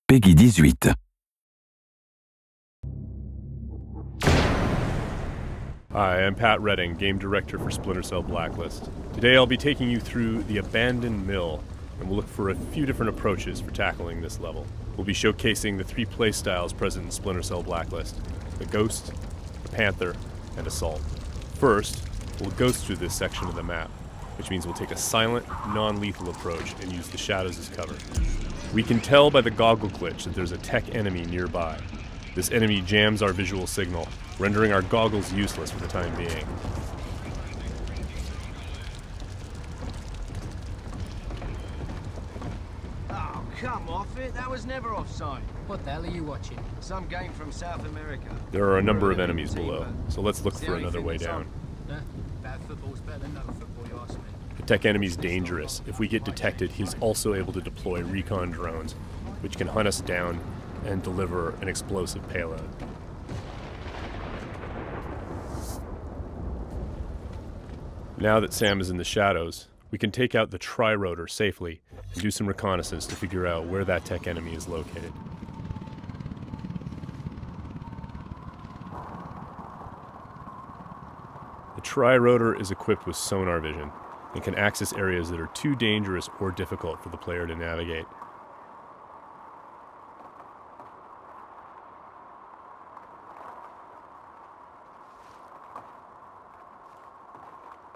Peggy 18. Hi, I'm Pat Redding, Game Director for Splinter Blacklist. Today I'll be taking you through the abandoned mill, and we'll look for a few different approaches for tackling this level. We'll be showcasing the three playstyles present in Splinter Blacklist: the Ghost, the Panther, and Assault. First, we'll ghost through this section of the map, which means we'll take a silent, non-lethal approach and use the shadows as cover. We can tell by the goggle glitch that there's a tech enemy nearby. This enemy jams our visual signal, rendering our goggles useless for the time being. Oh, come off it. That was never offside. What the hell are you watching? Some game from South America. There are a number of enemies below, so let's look for another way down. Bad football's better than no football, you ask me. The tech enemy's dangerous. If we get detected, he's also able to deploy recon drones, which can hunt us down and deliver an explosive payload. Now that Sam is in the shadows, we can take out the tri-rotor safely and do some reconnaissance to figure out where that tech enemy is located. The tri-rotor is equipped with sonar vision and can access areas that are too dangerous or difficult for the player to navigate.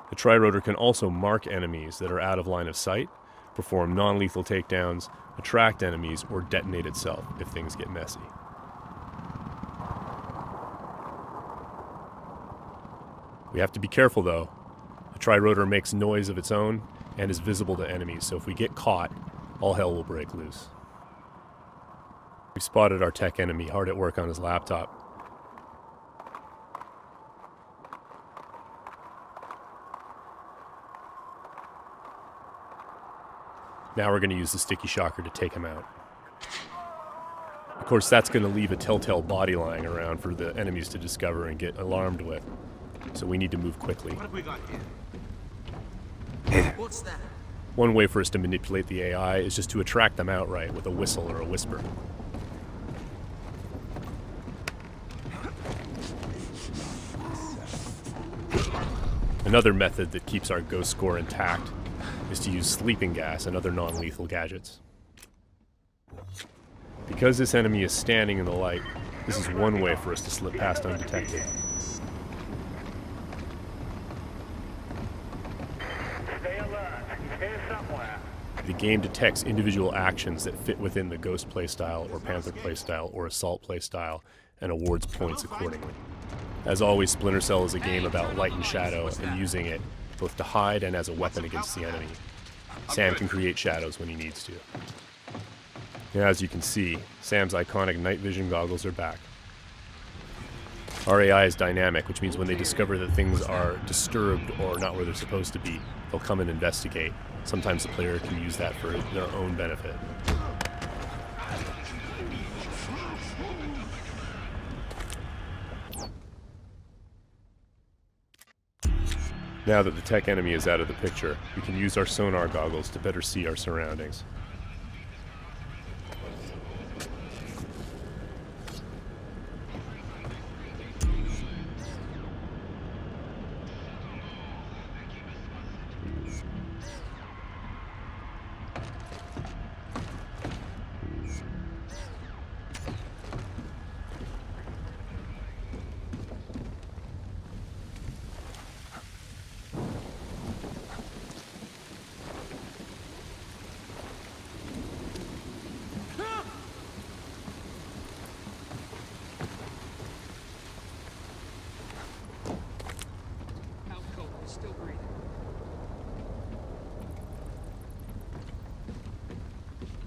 The tri-rotor can also mark enemies that are out of line of sight, perform non-lethal takedowns, attract enemies, or detonate itself if things get messy. We have to be careful though. The tri-rotor makes noise of its own and is visible to enemies, so if we get caught, all hell will break loose. We spotted our tech enemy hard at work on his laptop. Now we're going to use the sticky shocker to take him out. Of course, that's going to leave a telltale body lying around for the enemies to discover and get alarmed with. So we need to move quickly. What have we got here? What's that? One way for us to manipulate the AI is just to attract them outright with a whistle or a whisper. Another method that keeps our ghost score intact is to use sleeping gas and other non-lethal gadgets. Because this enemy is standing in the light, this is one way for us to slip past undetected. Stay alert. He's here somewhere. The game detects individual actions that fit within the Ghost playstyle or Panther playstyle or Assault playstyle and awards points accordingly. As always, Splinter Cell is a game about light and shadow and using it both to hide and as a weapon against the enemy. Sam can create shadows when he needs to. Now, as you can see, Sam's iconic night vision goggles are back. Our AI is dynamic, which means when they discover that things are disturbed or not where they're supposed to be, they'll come and investigate. Sometimes the player can use that for their own benefit. Now that the tech enemy is out of the picture, we can use our sonar goggles to better see our surroundings. Still breathing.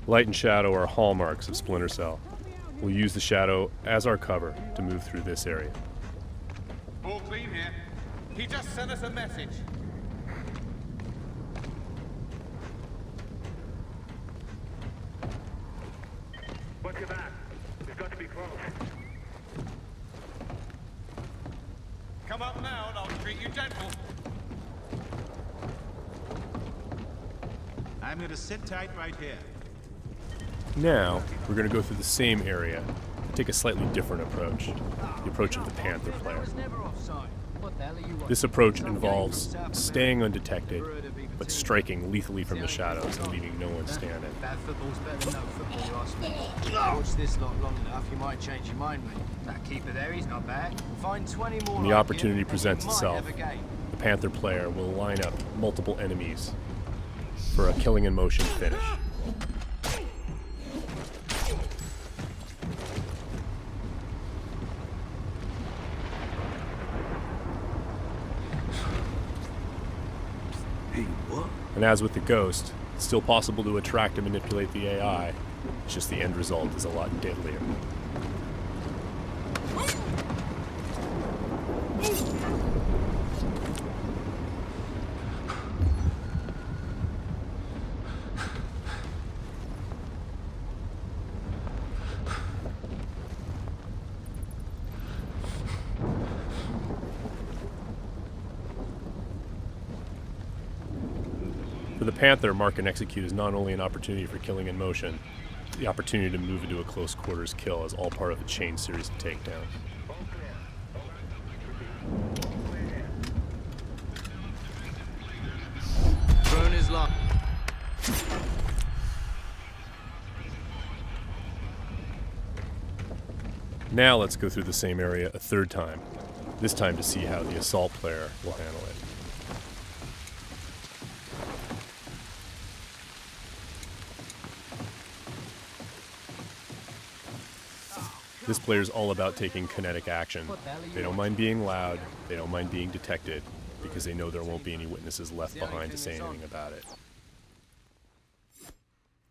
Light and shadow are hallmarks of Splinter Cell. We'll use the shadow as our cover to move through this area. All clean here. He just sent us a message. What's your back? We've got to be close. Come up now and I'll treat you gentle. I'm going to sit tight right here. Now, we're going to go through the same area, but take a slightly different approach, the approach of the Panther player. What the hell are you watching? This approach involves staying undetected, but striking lethally from the shadows and leaving no one standing. Bad football's better than no football, you ask me. Watch this lot long enough, you might change your mind, mate. That keeper there, he's not bad. Find 20 more When the like opportunity him, and presents you might itself, have a game. the Panther player will line up multiple enemies for a killing in motion finish. And as with the Ghost, it's still possible to attract and manipulate the AI. It's just the end result is a lot deadlier. For the Panther, mark and execute is not only an opportunity for killing in motion, the opportunity to move into a close quarters kill is all part of a chain series of takedowns. Drone is locked. Now let's go through the same area a third time, this time to see how the assault player will handle it. This player is all about taking kinetic action. They don't mind being loud, they don't mind being detected, because they know there won't be any witnesses left behind to say anything about it.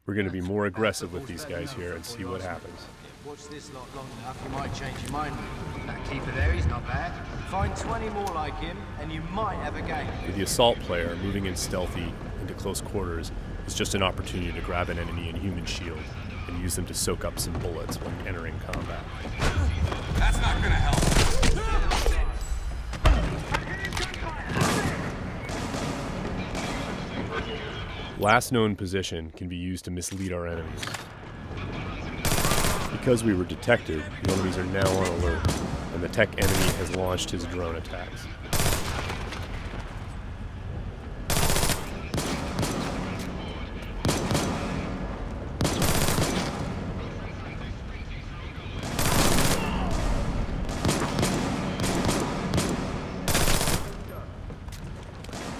We're going to be more aggressive with these guys here and see what happens. Watch this lot long enough, you might change your mind, mate. That keeper there, he's not bad. Find 20 more like him, and you might have a game. For the assault player, moving in stealthy into close quarters is just an opportunity to grab an enemy in human shield and use them to soak up some bullets when entering combat. That's not gonna help. Last known position can be used to mislead our enemies. Because we were detected, the enemies are now on alert, and the tech enemy has launched his drone attacks.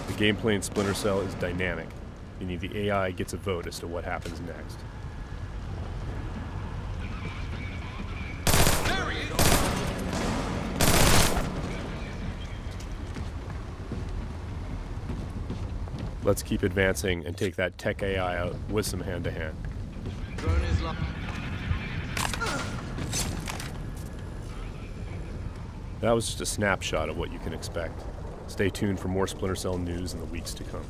The gameplay in Splinter Cell is dynamic, meaning the AI gets a vote as to what happens next. Let's keep advancing and take that tech AI out with some hand-to-hand. Drone is locked. That was just a snapshot of what you can expect. Stay tuned for more Splinter Cell news in the weeks to come.